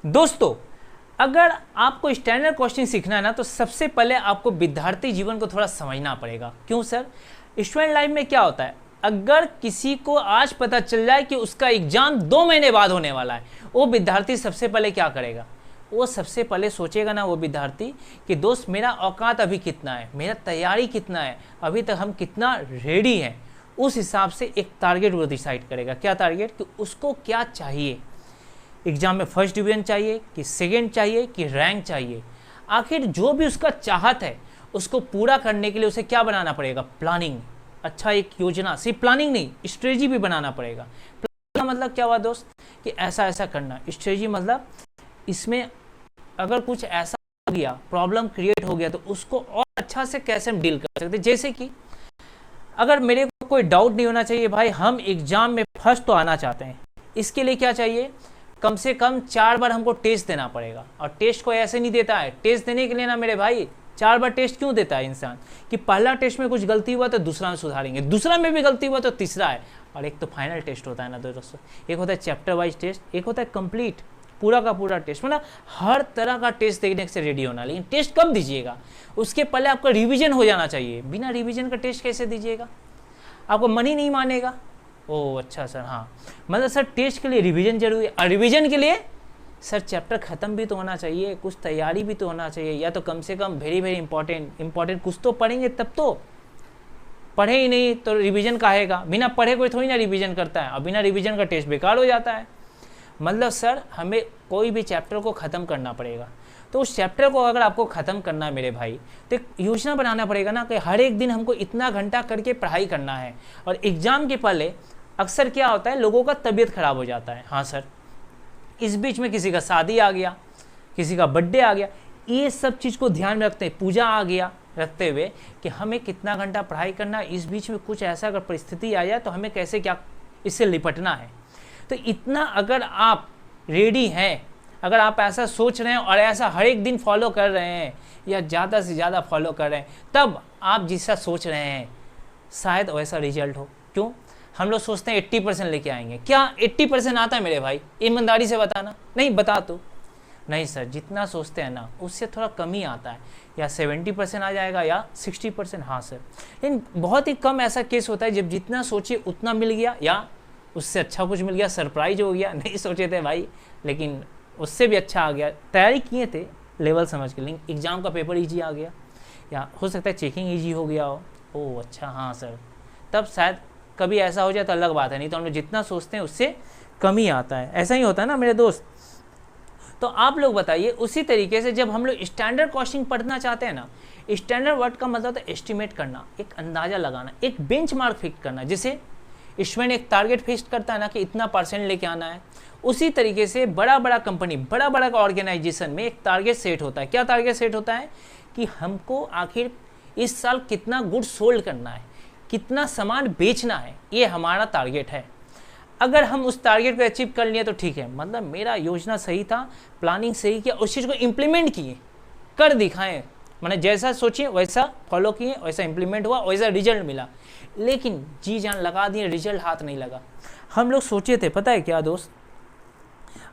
दोस्तों, अगर आपको स्टैंडर्ड क्वेश्चन सीखना है ना, तो सबसे पहले आपको विद्यार्थी जीवन को थोड़ा समझना पड़ेगा। क्यों सर? स्टूडेंट लाइफ में क्या होता है, अगर किसी को आज पता चल जाए कि उसका एग्जाम 2 महीने बाद होने वाला है, वो विद्यार्थी सबसे पहले क्या करेगा? वो सबसे पहले सोचेगा ना वो विद्यार्थी कि दोस्त मेरा औकात अभी कितना है, मेरा तैयारी कितना है, अभी तक हम कितना रेडी हैं। उस हिसाब से एक टारगेट वो डिसाइड करेगा। क्या टारगेट? कि उसको क्या चाहिए, एग्जाम में फर्स्ट डिवीजन चाहिए कि सेकंड चाहिए कि रैंक चाहिए। आखिर जो भी उसका चाहत है उसको पूरा करने के लिए उसे क्या बनाना पड़ेगा? प्लानिंग। अच्छा, एक योजना, सिर्फ प्लानिंग नहीं, स्ट्रेटजी भी बनाना पड़ेगा। प्लानिंग का मतलब क्या हुआ दोस्त? कि ऐसा ऐसा करना। स्ट्रेटजी मतलब इसमें अगर कुछ ऐसा हो गया, प्रॉब्लम क्रिएट हो गया, तो उसको और अच्छा से कैसे हम डील कर सकते। जैसे कि अगर मेरे को कोई डाउट नहीं होना चाहिए, भाई हम एग्जाम में फर्स्ट तो आना चाहते हैं, इसके लिए क्या चाहिए? कम से कम 4 बार हमको टेस्ट देना पड़ेगा। और टेस्ट को ऐसे नहीं देता है, टेस्ट देने के लिए ना मेरे भाई 4 बार टेस्ट क्यों देता है इंसान? कि पहला टेस्ट में कुछ गलती हुआ तो दूसरा में सुधारेंगे, दूसरा में भी गलती हुआ तो तीसरा है, और एक तो फाइनल टेस्ट होता है ना दोस्तों। एक होता है चैप्टर वाइज टेस्ट, एक होता है कंप्लीट पूरा का पूरा टेस्ट। मतलब हर तरह का टेस्ट देखने से रेडी होना। लेकिन टेस्ट कब दीजिएगा? उसके पहले आपका रिवीजन हो जाना चाहिए। बिना रिवीजन का टेस्ट कैसे दीजिएगा? आपको मन ही नहीं मानेगा। ओह अच्छा सर, हाँ मतलब सर टेस्ट के लिए रिवीजन जरूरी है, और रिवीजन के लिए सर चैप्टर ख़त्म भी तो होना चाहिए, कुछ तैयारी भी तो होना चाहिए, या तो कम से कम वेरी वेरी इंपॉर्टेंट कुछ तो पढ़ेंगे तब तो। पढ़े ही नहीं तो रिवीजन काहेगा? बिना पढ़े कोई थोड़ी ना रिवीजन करता है, और बिना रिवीजन का टेस्ट बेकार हो जाता है। मतलब सर हमें कोई भी चैप्टर को ख़त्म करना पड़ेगा। तो उस चैप्टर को अगर आपको ख़त्म करना है मेरे भाई, तो एक योजना बनाना पड़ेगा ना, कि हर एक दिन हमको इतना घंटा करके पढ़ाई करना है। और एग्ज़ाम के पहले अक्सर क्या होता है, लोगों का तबीयत ख़राब हो जाता है। हाँ सर, इस बीच में किसी का शादी आ गया, किसी का बर्थडे आ गया, ये सब चीज़ को ध्यान में रखते हैं, पूजा आ गया रखते हुए कि हमें कितना घंटा पढ़ाई करना है। इस बीच में कुछ ऐसा अगर परिस्थिति आ जाए तो हमें कैसे क्या इससे निपटना है। तो इतना अगर आप रेडी हैं, अगर आप ऐसा सोच रहे हैं और ऐसा हर एक दिन फॉलो कर रहे हैं, या ज़्यादा से ज़्यादा फॉलो कर रहे हैं, तब आप जिसका सोच रहे हैं शायद वैसा रिजल्ट हो। क्यों? हम लोग सोचते हैं 80% लेके आएंगे। क्या 80% आता है मेरे भाई? ईमानदारी से बताना। नहीं बता तो नहीं सर, जितना सोचते हैं ना उससे थोड़ा कम ही आता है, या 70% आ जाएगा या 60%। हाँ सर, लेकिन बहुत ही कम ऐसा केस होता है जब जितना सोचिए उतना मिल गया, या उससे अच्छा कुछ मिल गया, सरप्राइज हो गया। नहीं सोचे थे भाई, लेकिन उससे भी अच्छा आ गया। तैयारी किए थे लेवल समझ के, लेकिन एग्ज़ाम का पेपर ईजी आ गया, या हो सकता है चेकिंग ईजी हो गया हो। ओह अच्छा, हाँ सर, तब शायद कभी ऐसा हो जाए तो अलग बात है, नहीं तो हम लोग जितना सोचते हैं उससे कम ही आता है। ऐसा ही होता है ना मेरे दोस्त। तो आप लोग बताइए, उसी तरीके से जब हम लोग स्टैंडर्ड कॉस्टिंग पढ़ना चाहते हैं ना, स्टैंडर्ड वर्ड का मतलब है एस्टिमेट करना, एक अंदाज़ा लगाना, एक बेंचमार्क फिक्स करना। जैसे स्टूडेंट एक टारगेट फिक्स करता है ना कि इतना % लेके आना है, उसी तरीके से बड़ा बड़ा कंपनी, बड़ा बड़ा ऑर्गेनाइजेशन में एक टारगेट सेट होता है। क्या टारगेट सेट होता है? कि हमको आखिर इस साल कितना गुड सोल्ड करना है, कितना सामान बेचना है, ये हमारा टारगेट है। अगर हम उस टारगेट को अचीव कर लिए तो ठीक है, मतलब मेरा योजना सही था, प्लानिंग सही किया, उस चीज़ को इम्प्लीमेंट किए, कर दिखाएं, मैंने जैसा सोचिए वैसा फॉलो किए, वैसा इम्प्लीमेंट हुआ, वैसा रिजल्ट मिला। लेकिन जी जान लगा दिए, रिजल्ट हाथ नहीं लगा। हम लोग सोचे थे, पता है क्या दोस्त,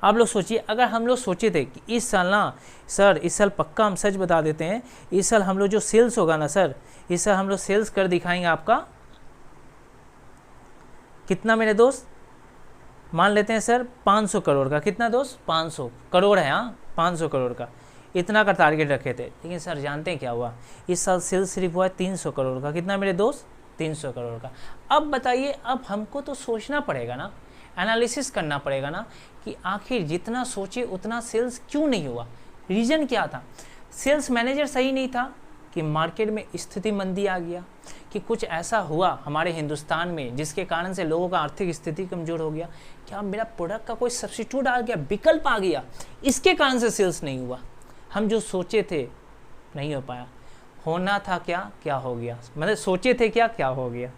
आप लोग सोचिए, अगर हम लोग सोचे थे कि इस साल ना सर, इस साल पक्का हम सच बता देते हैं, इस साल हम लोग जो सेल्स होगा ना सर, इस साल हम लोग सेल्स कर दिखाएंगे आपका कितना मेरे दोस्त, मान लेते हैं सर 500 करोड़ का। कितना दोस्त? 500 करोड़ है। हाँ 500 करोड़ का, इतना का टारगेट रखे थे। लेकिन सर जानते हैं क्या हुआ? इस साल सेल्स सिर्फ हुआ है 300 करोड़ का। कितना मेरे दोस्त? 300 करोड़ का। अब बताइए, अब हमको तो सोचना पड़ेगा ना, एनालिसिस करना पड़ेगा ना, कि आखिर जितना सोचे उतना सेल्स क्यों नहीं हुआ। रीज़न क्या था? सेल्स मैनेजर सही नहीं था, कि मार्केट में स्थिति मंदी आ गया, कि कुछ ऐसा हुआ हमारे हिंदुस्तान में जिसके कारण से लोगों का आर्थिक स्थिति कमज़ोर हो गया, क्या मेरा प्रोडक्ट का कोई सब्स्टिट्यूट आ गया, विकल्प आ गया, इसके कारण से सेल्स नहीं हुआ। हम जो सोचे थे नहीं हो पाया। होना था क्या, क्या हो गया, मतलब सोचे थे क्या, क्या हो गया।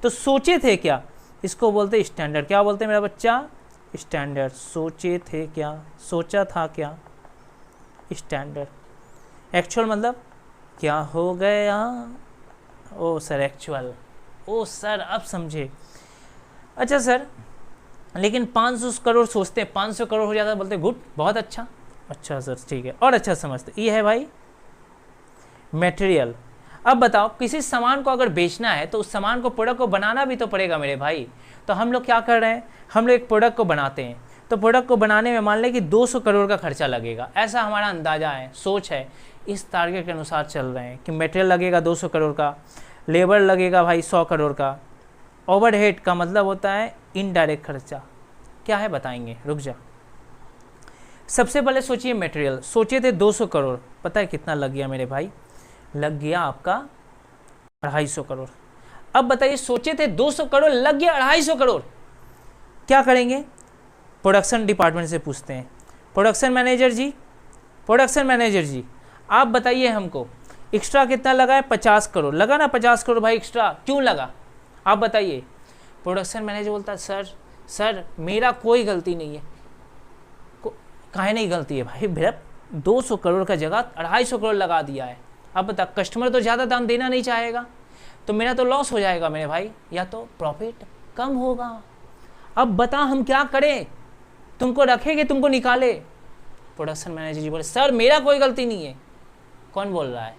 तो सोचे थे क्या, इसको बोलते स्टैंडर्ड। क्या बोलते मेरा बच्चा? स्टैंडर्ड। सोचे थे क्या, सोचा था क्या, स्टैंडर्ड। एक्चुअल मतलब क्या हो गया? ओ सर एक्चुअल। ओ सर अब समझे। अच्छा सर, लेकिन 500 करोड़ सोचते हैं, 500 करोड़ हो जाता है, बोलते गुड, बहुत अच्छा। अच्छा सर ठीक है, और अच्छा समझते। ये है भाई मटेरियल। अब बताओ किसी सामान को अगर बेचना है तो उस सामान को, प्रोडक्ट को बनाना भी तो पड़ेगा मेरे भाई। तो हम लोग क्या कर रहे हैं, हम लोग एक प्रोडक्ट को बनाते हैं, तो प्रोडक्ट को बनाने में मान लें कि 200 करोड़ का खर्चा लगेगा, ऐसा हमारा अंदाजा है, सोच है। इस टारगेट के अनुसार चल रहे हैं कि मटेरियल लगेगा 200 करोड़ का, लेबर लगेगा भाई 100 करोड़ का, ओवरहेड का मतलब होता है इनडायरेक्ट खर्चा। क्या है बताएंगे, रुक जा। सबसे पहले सोचिए मटेरियल, सोचे थे 200 करोड़, पता है कितना लग गया मेरे भाई, लग गया आपका 250 करोड़। अब बताइए सोचे थे 200 करोड़, लग गया 250 करोड़, क्या करेंगे? प्रोडक्शन डिपार्टमेंट से पूछते हैं, प्रोडक्शन मैनेजर जी, प्रोडक्शन मैनेजर जी आप बताइए हमको एक्स्ट्रा कितना लगा है? 50 करोड़ लगा ना, 50 करोड़ भाई एक्स्ट्रा क्यों लगा आप बताइए। प्रोडक्शन मैनेजर बोलता है सर मेरा कोई गलती नहीं है। काहे नहीं गलती है भाई, मेरा 200 करोड़ का जगह 250 करोड़ लगा दिया है। अब बता, कस्टमर तो ज़्यादा दाम देना नहीं चाहेगा, तो मेरा तो लॉस हो जाएगा मेरे भाई, या तो प्रॉफिट कम होगा। अब बता हम क्या करें, तुमको रखेंगे तुमको निकाले। प्रोडक्शन मैनेजर जी बोले सर मेरा कोई गलती नहीं है। कौन बोल रहा है?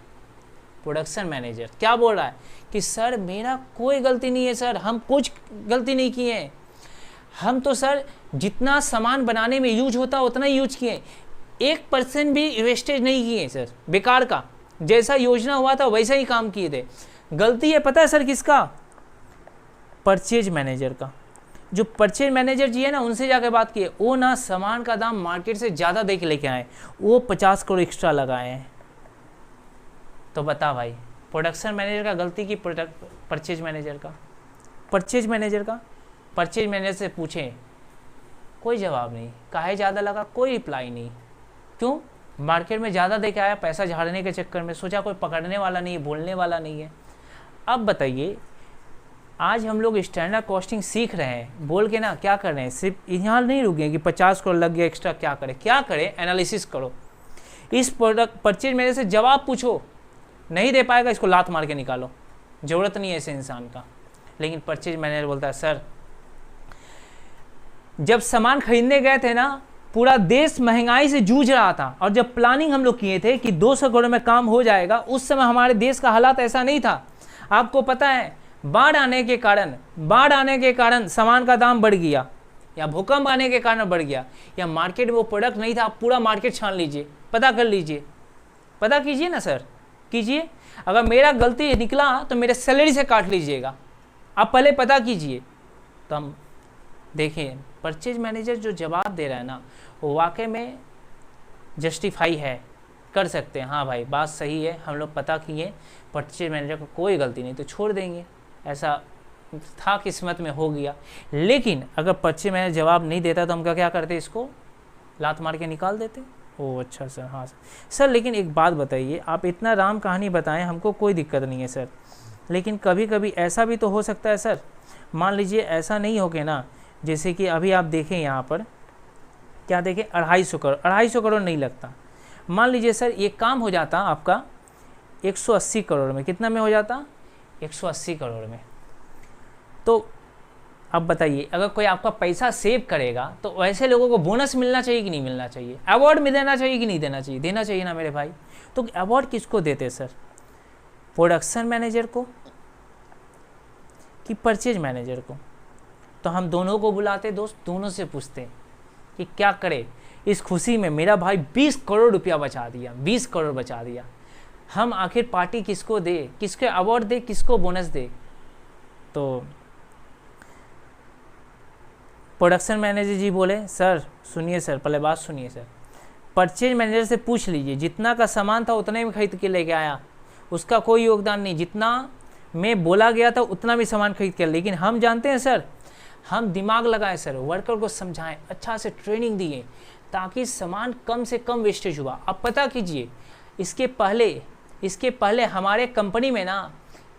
Production manager. क्या बोल रहा है कि सर मेरा कोई गलती नहीं है, सर हम कुछ गलती नहीं किए हैं, हम तो सर जितना सामान बनाने में यूज होता उतना ही यूज किए, 1% भी वेस्टेज नहीं किए सर, बेकार का, जैसा योजना हुआ था वैसा ही काम किए थे। गलती है पता है सर किसका? परचेज मैनेजर का। जो परचेज मैनेजर जी है ना, उनसे जाकर बात किए, वो ना सामान का दाम मार्केट से ज़्यादा दे के लेके आए, वो 50 करोड़ एक्स्ट्रा लगाए हैं। तो बता भाई, प्रोडक्शन मैनेजर का गलती की परचेज मैनेजर का? परचेज मैनेजर का। परचेज मैनेजर से पूछे, कोई जवाब नहीं। काहे ज़्यादा लगा? कोई रिप्लाई नहीं। क्यों? मार्केट में ज़्यादा दे के आया, पैसा झाड़ने के चक्कर में, सोचा कोई पकड़ने वाला नहीं है, बोलने वाला नहीं है। अब बताइए, आज हम लोग स्टैंडर्ड कॉस्टिंग सीख रहे हैं, बोल के ना क्या कर रहे हैं, सिर्फ यहाँ नहीं रुके कि 50 करोड़ लग गया एक्स्ट्रा, क्या करें, क्या करें, एनालिसिस करो। इस प्रोडक्ट परचेज मैनेजर से जवाब पूछो, नहीं दे पाएगा इसको लात मार के निकालो, ज़रूरत नहीं है ऐसे इंसान का। लेकिन परचेज मैनेजर बोलता है सर जब सामान खरीदने गए थे ना, पूरा देश महंगाई से जूझ रहा था, और जब प्लानिंग हम लोग किए थे कि 200 करोड़ में काम हो जाएगा, उस समय हमारे देश का हालात ऐसा नहीं था। आपको पता है बाढ़ आने के कारण सामान का दाम बढ़ गया, या भूकंप आने के कारण बढ़ गया, या मार्केट में वो प्रोडक्ट नहीं था। आप पूरा मार्केट छान लीजिए, पता कर लीजिए, पता कीजिए ना सर, कीजिए। अगर मेरा गलती निकला तो मेरे सैलरी से काट लीजिएगा, आप पहले पता कीजिए। तो हम देखें परचेज मैनेजर जो जवाब दे रहा है ना, वो वाकई में जस्टिफाई है, कर सकते हैं, हाँ भाई बात सही है, हम लोग पता किए, परचेज मैनेजर को कोई गलती नहीं, तो छोड़ देंगे, ऐसा था किस्मत में, हो गया। लेकिन अगर परचेज मैनेजर जवाब नहीं देता तो हम क्या करते, इसको लात मार के निकाल देते। ओह अच्छा सर, हाँ सर। लेकिन एक बात बताइए, आप इतना राम कहानी बताएं, हमको कोई दिक्कत नहीं है सर, लेकिन कभी कभी ऐसा भी तो हो सकता है सर, मान लीजिए ऐसा नहीं हो के ना, जैसे कि अभी आप देखें यहाँ पर, क्या देखें, 250 करोड़, 250 करोड़ नहीं लगता। मान लीजिए सर ये काम हो जाता आपका 180 करोड़ में, कितना में हो जाता? 180 करोड़ में। तो अब बताइए, अगर कोई आपका पैसा सेव करेगा तो ऐसे लोगों को बोनस मिलना चाहिए कि नहीं मिलना चाहिए, अवार्ड में देना चाहिए कि नहीं देना चाहिए? देना चाहिए ना मेरे भाई। तो अवार्ड किसको देते सर, प्रोडक्शन मैनेजर को कि परचेज मैनेजर को? तो हम दोनों को बुलाते दोस्त, दोनों से पूछते कि क्या करे इस खुशी में, मेरा भाई 20 करोड़ रुपया बचा दिया, 20 करोड़ बचा दिया, हम आखिर पार्टी किसको दे, किसके अवार्ड दे, किसको बोनस दे? तो प्रोडक्शन मैनेजर जी बोले सर सुनिए सर, पहले बात सुनिए सर, परचेज मैनेजर से पूछ लीजिए, जितना का सामान था उतने में खरीद के लेके आया, उसका कोई योगदान नहीं, जितना में बोला गया था उतना भी सामान खरीद के। लेकिन हम जानते हैं सर, हम दिमाग लगाएं सर, वर्कर को समझाएं, अच्छा से ट्रेनिंग दिए, ताकि सामान कम से कम वेस्टेज हुआ। अब पता कीजिए, इसके पहले हमारे कंपनी में ना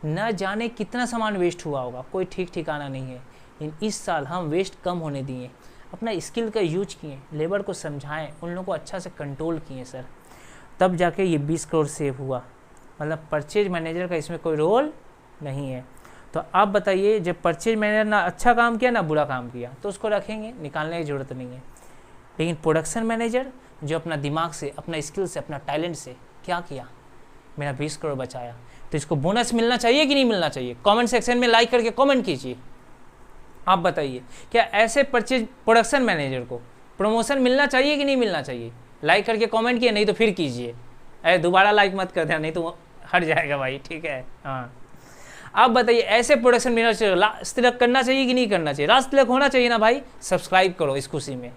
न जाने कितना सामान वेस्ट हुआ होगा, कोई ठीक ठिकाना नहीं है। लेकिन इस साल हम वेस्ट कम होने दिए, अपना स्किल का यूज किए, लेबर को समझाएं, उन लोगों को अच्छा से कंट्रोल किए सर, तब जाके ये 20 करोड़ सेव हुआ। मतलब परचेज मैनेजर का इसमें कोई रोल नहीं है। तो आप बताइए, जब परचेज मैनेजर ना अच्छा काम किया ना बुरा काम किया तो उसको रखेंगे, निकालने की ज़रूरत नहीं है। लेकिन प्रोडक्शन मैनेजर जो अपना दिमाग से, अपना स्किल से, अपना टैलेंट से क्या किया, मेरा 20 करोड़ बचाया, तो इसको बोनस मिलना चाहिए कि नहीं मिलना चाहिए? कमेंट सेक्शन में लाइक करके कमेंट कीजिए। आप बताइए, क्या ऐसे परचेज प्रोडक्शन मैनेजर को प्रमोशन मिलना चाहिए कि नहीं मिलना चाहिए? लाइक करके कमेंट किए, नहीं तो फिर कीजिए। अरे दोबारा लाइक मत कर देना, नहीं तो हट जाएगा भाई, ठीक है। हाँ, आप बताइए, ऐसे प्रोडक्शन मैनेजर राज तिलक करना चाहिए कि नहीं करना चाहिए? राज तिलक होना चाहिए ना भाई, सब्सक्राइब करो इस खुशी में।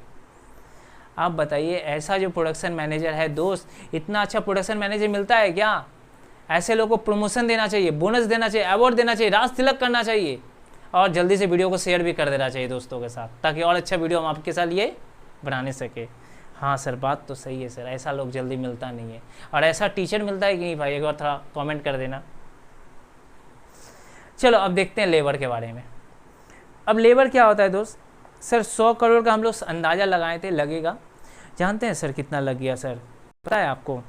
आप बताइए, ऐसा जो प्रोडक्शन मैनेजर है दोस्त, इतना अच्छा प्रोडक्शन मैनेजर मिलता है क्या? ऐसे लोगों को प्रमोशन देना चाहिए, बोनस देना चाहिए, अवार्ड देना चाहिए, राज तिलक करना चाहिए, और जल्दी से वीडियो को शेयर भी कर देना चाहिए दोस्तों के साथ, ताकि और अच्छा वीडियो हम आपके साथ ये बनाने सके। हाँ सर, बात तो सही है सर, ऐसा लोग जल्दी मिलता नहीं है। और ऐसा टीचर मिलता है कि नहीं भाई, एक बार थोड़ा कमेंट कर देना। चलो अब देखते हैं लेबर के बारे में। अब लेबर क्या होता है दोस्त? सर 100 करोड़ का हम लोग अंदाज़ा लगाए थे लगेगा। जानते हैं सर कितना लग गया सर? पता है आपको?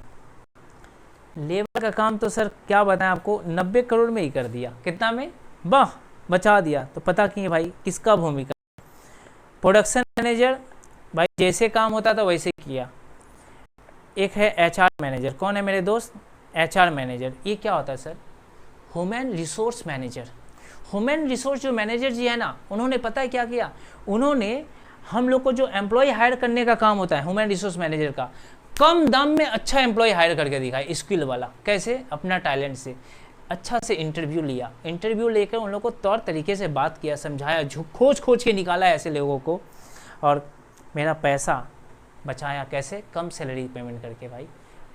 लेबर का काम तो सर क्या बताएं आपको, 90 करोड़ में ही कर दिया। कितना में? वाह, बचा दिया। तो पता कि भाई किसका भूमिका? प्रोडक्शन मैनेजर भाई जैसे काम होता था वैसे किया। एक है एचआर मैनेजर। कौन है मेरे दोस्त? HR manager. ये क्या होता है sir? Human resource manager. Human resource जो मैनेजर जी है ना, उन्होंने पता है क्या किया? उन्होंने हम लोग को जो एम्प्लॉय हायर करने का काम होता है ह्यूमन रिसोर्स मैनेजर का, कम दाम में अच्छा एम्प्लॉय हायर करके दिखाया, स्किल वाला। कैसे? अपना टैलेंट से अच्छा से इंटरव्यू लिया, इंटरव्यू लेकर उन लोगों को तौर तरीके से बात किया, समझाया, खोज के निकाला ऐसे लोगों को, और मेरा पैसा बचाया। कैसे? कम सैलरी पेमेंट करके भाई,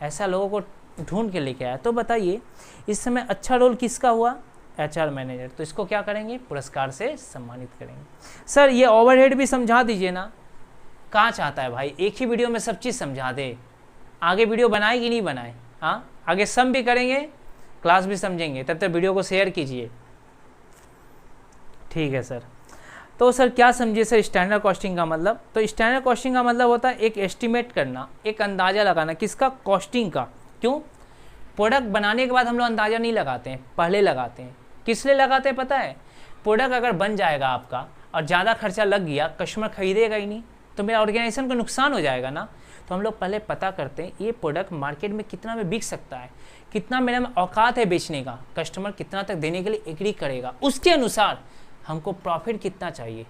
ऐसा लोगों को ढूंढ के लेके आया। तो बताइए, इस समय अच्छा रोल किसका हुआ? HR manager. तो इसको क्या करेंगे? पुरस्कार से सम्मानित करेंगे। सर ये ओवरहेड भी समझा दीजिए ना। कहाँ चाहता है भाई एक ही वीडियो में सब चीज़ समझा दे? आगे वीडियो बनाए कि नहीं बनाए? हाँ, आगे सम भी करेंगे, क्लास भी समझेंगे। तब तक वीडियो को शेयर कीजिए, ठीक है सर। तो सर क्या समझिए सर स्टैंडर्ड कॉस्टिंग का मतलब? तो स्टैंडर्ड कॉस्टिंग का मतलब होता है एक एस्टिमेट करना, एक अंदाज़ा लगाना। किसका? कॉस्टिंग का। क्यों? प्रोडक्ट बनाने के बाद हम लोग अंदाज़ा नहीं लगाते हैं, पहले लगाते हैं। किस लिए लगाते हैं पता है? प्रोडक्ट अगर बन जाएगा आपका और ज़्यादा खर्चा लग गया, कस्टमर खरीदेगा ही नहीं, तो मेरा ऑर्गेनाइजेशन को नुकसान हो जाएगा ना। तो हम लोग पहले पता करते हैं ये प्रोडक्ट मार्केट में कितना में बिक सकता है, कितना मेरे में औकात है बेचने का, कस्टमर कितना तक देने के लिए एग्री करेगा, उसके अनुसार हमको प्रॉफिट कितना चाहिए।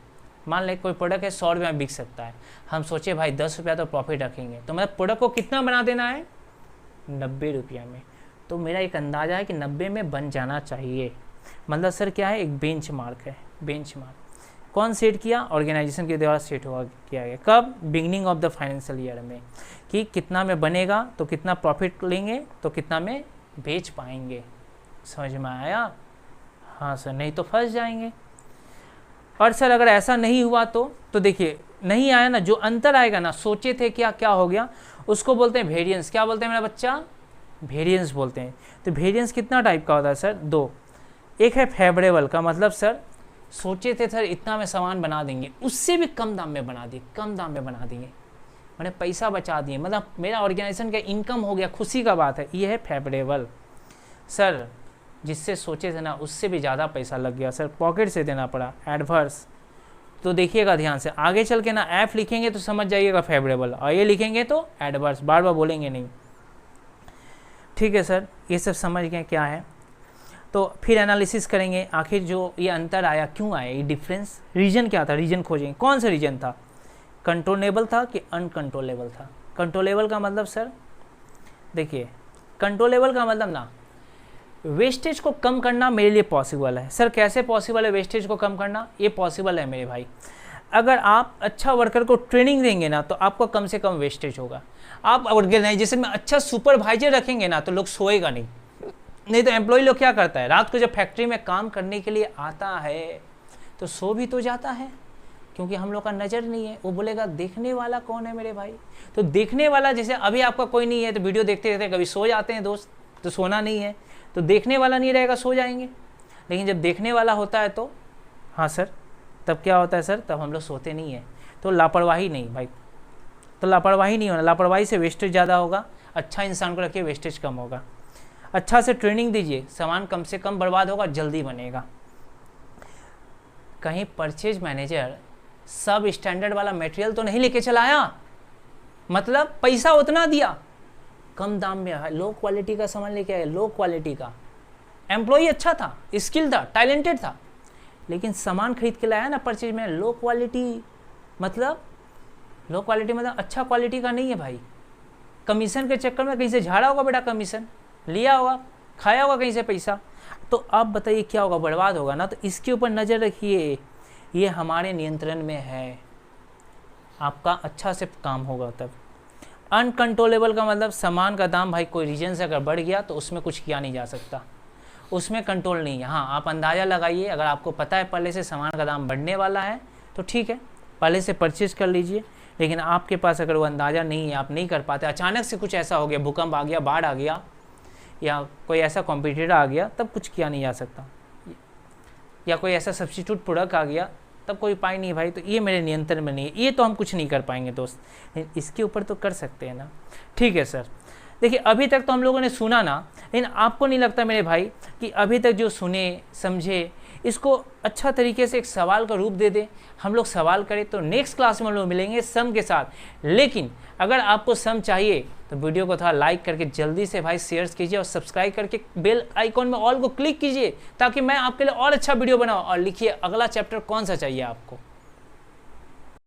मान लें कोई प्रोडक्ट है 100 रुपये में बिक सकता है, हम सोचे भाई 10 रुपया तो प्रॉफिट रखेंगे, तो मतलब प्रोडक्ट को कितना बना देना है? 90 रुपया में। तो मेरा एक अंदाज़ा है कि 90 में बन जाना चाहिए। मतलब सर क्या है? एक बेंच मार्क है। बेंच मार्क कौन सेट किया? ऑर्गेनाइजेशन के द्वारा सेट हुआ किया गया। कब? Beginning of the financial year में, कि कितना में बनेगा तो कितना प्रॉफिट लेंगे, तो कितना में बेच पाएंगे। समझ में आया? हाँ सर, नहीं तो फंस जाएंगे। और सर अगर ऐसा नहीं हुआ तो देखिए नहीं आया ना, जो अंतर आएगा ना, सोचे थे क्या हो गया, उसको बोलते हैं वेरिएंस। क्या बोलते हैं मेरा बच्चा? वेरिएंस बोलते हैं। तो वेरिएंस कितना टाइप का होता है सर? 2। एक है फेवरेबल का मतलब सर सोचे थे सर इतना में सामान बना देंगे, उससे भी कम दाम में बना दिए, कम दाम में बना दिए, मैंने पैसा बचा दिए, मतलब मेरा ऑर्गेनाइजेशन का इनकम हो गया, खुशी का बात है। ये है फेवरेबल। सर जिससे सोचे थे ना उससे भी ज़्यादा पैसा लग गया सर, पॉकेट से देना पड़ा। एडवर्स। तो देखिएगा ध्यान से, आगे चल के ना एफ लिखेंगे तो समझ जाइएगा फेवरेबल, और ये लिखेंगे तो एडवर्स, बार बार बोलेंगे नहीं, ठीक है सर। ये सब समझ गए क्या है? तो फिर एनालिसिस करेंगे, आखिर जो ये अंतर आया क्यों आया, ये डिफरेंस, रीजन क्या था, रीजन खोजेंगे। कौन सा रीजन था? कंट्रोलेबल था कि अनकंट्रोलेबल था? कंट्रोलेबल का मतलब सर देखिए, कंट्रोलेबल का मतलब ना वेस्टेज को कम करना मेरे लिए पॉसिबल है। सर कैसे पॉसिबल है वेस्टेज को कम करना? ये पॉसिबल है मेरे भाई, अगर आप अच्छा वर्कर को ट्रेनिंग देंगे ना तो आपको कम से कम वेस्टेज होगा। आप ऑर्गेनाइजेशन में अच्छा सुपरवाइजर रखेंगे ना तो लोग सोएगा नहीं तो एम्प्लॉय लोग क्या करता है, रात को जब फैक्ट्री में काम करने के लिए आता है तो सो भी तो जाता है, क्योंकि हम लोग का नज़र नहीं है। वो बोलेगा देखने वाला कौन है मेरे भाई? तो देखने वाला, जैसे अभी आपका कोई नहीं है तो वीडियो देखते रहते कभी सो जाते हैं दोस्त, तो सोना नहीं है तो देखने वाला नहीं रहेगा, सो जाएंगे। लेकिन जब देखने वाला होता है तो हाँ सर, तब क्या होता है सर? तब हम लोग सोते नहीं हैं। तो लापरवाही नहीं भाई, तो लापरवाही नहीं होना, लापरवाही से वेस्टेज ज़्यादा होगा। अच्छा इंसान को रखिए, वेस्टेज कम होगा। अच्छा से ट्रेनिंग दीजिए, सामान कम से कम बर्बाद होगा, जल्दी बनेगा। कहीं परचेज मैनेजर सब स्टैंडर्ड वाला मटेरियल तो नहीं लेके चला आया, मतलब पैसा उतना दिया, कम दाम में लो क्वालिटी का सामान लेके आया, लो क्वालिटी का। एम्प्लॉई अच्छा था, स्किल था, टैलेंटेड था, लेकिन सामान खरीद के लाया ना परचेज में लो क्वालिटी, मतलब लो क्वालिटी मतलब अच्छा क्वालिटी का नहीं है भाई। कमीशन के चक्कर में कहीं से झाड़ा होगा बेटा, कमीशन लिया होगा, खाया होगा कहीं से पैसा, तो आप बताइए क्या होगा, बर्बाद होगा ना। तो इसके ऊपर नज़र रखिए, ये हमारे नियंत्रण में है, आपका अच्छा से काम होगा तब। अनकंट्रोलेबल का मतलब सामान का दाम भाई कोई रीजन से अगर बढ़ गया तो उसमें कुछ किया नहीं जा सकता, उसमें कंट्रोल नहीं है। हाँ, आप अंदाज़ा लगाइए, अगर आपको पता है पहले से सामान का दाम बढ़ने वाला है तो ठीक है, पहले से परचेज कर लीजिए। लेकिन आपके पास अगर वो अंदाज़ा नहीं है, आप नहीं कर पाते, अचानक से कुछ ऐसा हो गया, भूकंप आ गया, बाढ़ आ गया, या कोई ऐसा कॉम्पिटिटर आ गया, तब कुछ किया नहीं जा सकता, या कोई ऐसा सब्स्टिट्यूट प्रोडक्ट आ गया, तब कोई उपाय नहीं भाई। तो ये मेरे नियंत्रण में नहीं है, ये तो हम कुछ नहीं कर पाएंगे दोस्त, इसके ऊपर तो कर सकते हैं ना। ठीक है सर, देखिए अभी तक तो हम लोगों ने सुना ना, लेकिन आपको नहीं लगता मेरे भाई कि अभी तक जो सुने समझे, इसको अच्छा तरीके से एक सवाल का रूप दे दे, हम लोग सवाल करें, तो नेक्स्ट क्लास में हम लोग मिलेंगे सम के साथ। लेकिन अगर आपको सम चाहिए तो वीडियो को थोड़ा लाइक करके जल्दी से भाई शेयर कीजिए, और सब्सक्राइब करके बेल आइकॉन में ऑल को क्लिक कीजिए, ताकि मैं आपके लिए और अच्छा वीडियो बनाऊँ। और लिखिए अगला चैप्टर कौन सा चाहिए आपको।